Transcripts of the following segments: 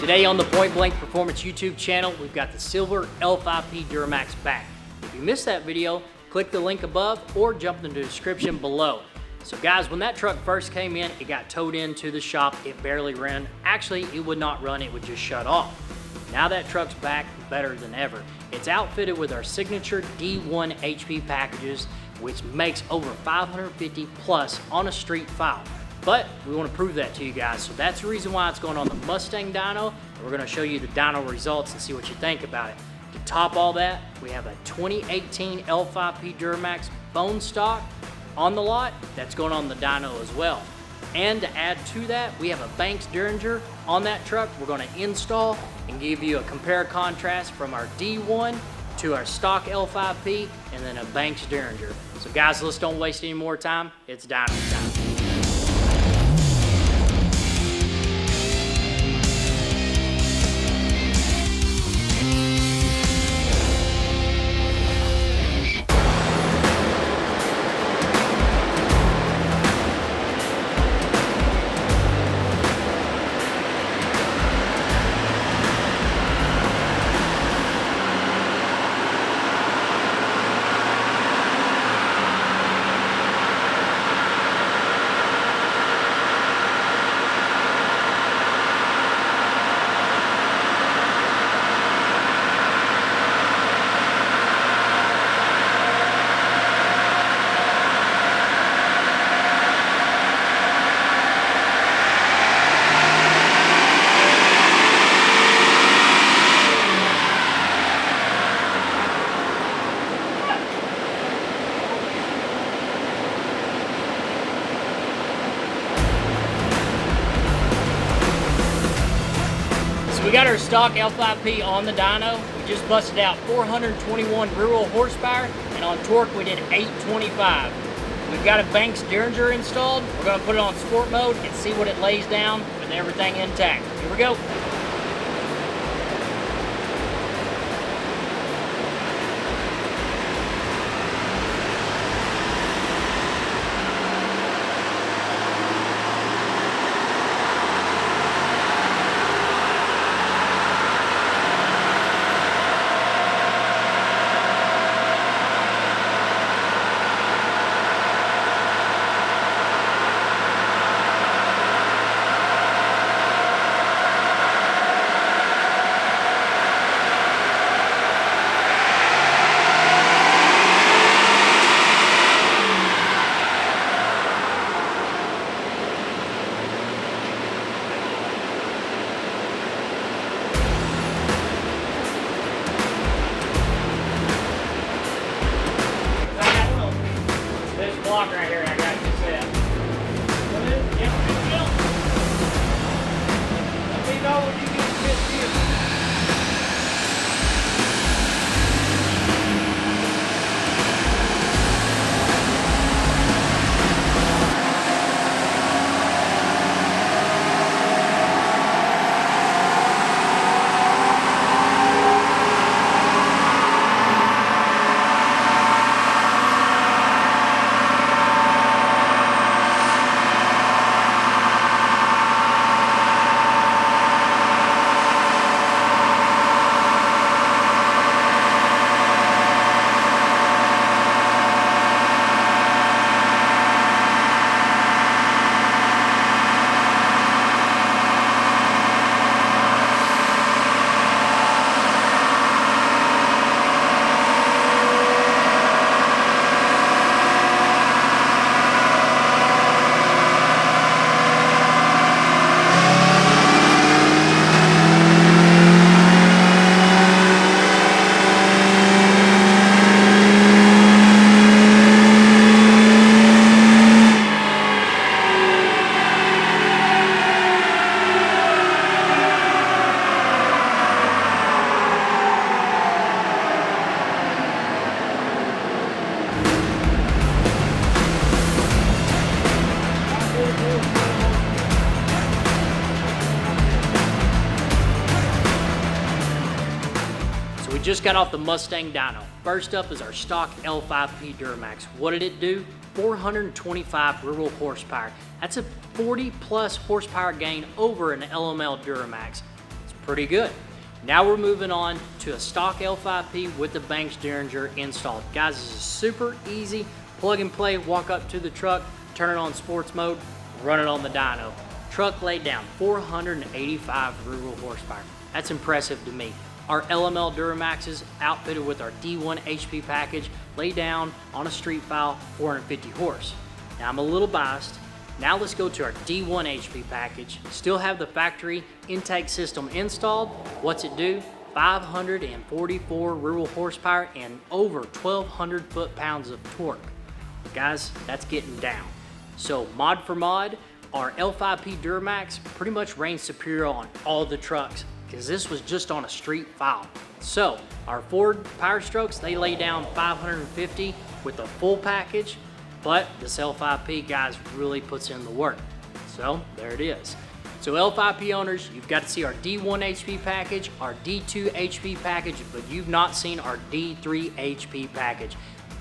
Today on the Point Blank Performance YouTube channel, we've got the silver L5P Duramax back. If you missed that video, click the link above or jump in the description below. So guys, when that truck first came in, it got towed into the shop, it barely ran. Actually, it would not run, it would just shut off. Now that truck's back better than ever. It's outfitted with our signature D1 HP packages, which makes over 550 plus on a street file. But we want to prove that to you guys, so that's the reason why it's going on the Mustang dyno. We're going to show you the dyno results and see what you think about it. To top all that, we have a 2018 L5P Duramax bone stock on the lot that's going on the dyno as well. And to add to that, we have a Banks Derringer on that truck we're going to install and give you a compare contrast from our D1 to our stock L5P and then a Banks Derringer. So guys, let's don't waste any more time. It's dyno time. We got our stock L5P on the dyno. We just busted out 421 rear-wheel horsepower, and on torque we did 825. We've got a Banks Derringer installed. We're going to put it on sport mode and see what it lays down with everything intact. Here we go. Block right here, I got you set. Yep, good deal. Let me know when you get the fifth gear. Just got off the Mustang dyno. First up is our stock L5P Duramax. What did it do? 425 rear-wheel horsepower. That's a 40 plus horsepower gain over an LML Duramax. It's pretty good. Now we're moving on to a stock L5P with the Banks Derringer installed. Guys, this is super easy. Plug and play, walk up to the truck, turn it on sports mode, run it on the dyno. Truck laid down 485 rural horsepower. That's impressive to me. Our LML Duramaxes outfitted with our D1 HP package lay down on a street file 450 horse. Now I'm a little biased. Now let's go to our D1 HP package. Still have the factory intake system installed. What's it do? 544 rural horsepower and over 1,200 foot-pounds of torque. Guys, that's getting down. So mod for mod, our L5P Duramax pretty much reigns superior on all the trucks because this was just on a street file. So our Ford Power Strokes, they lay down 550 with the full package, but this L5P, guys, really puts in the work. So there it is. So L5P owners, you've got to see our D1 HP package, our D2 HP package, but you've not seen our D3 HP package.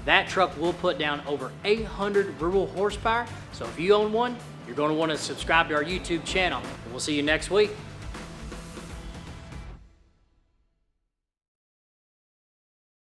That truck will put down over 800 rural horsepower. So if you own one, you're going to want to subscribe to our YouTube channel. And we'll see you next week.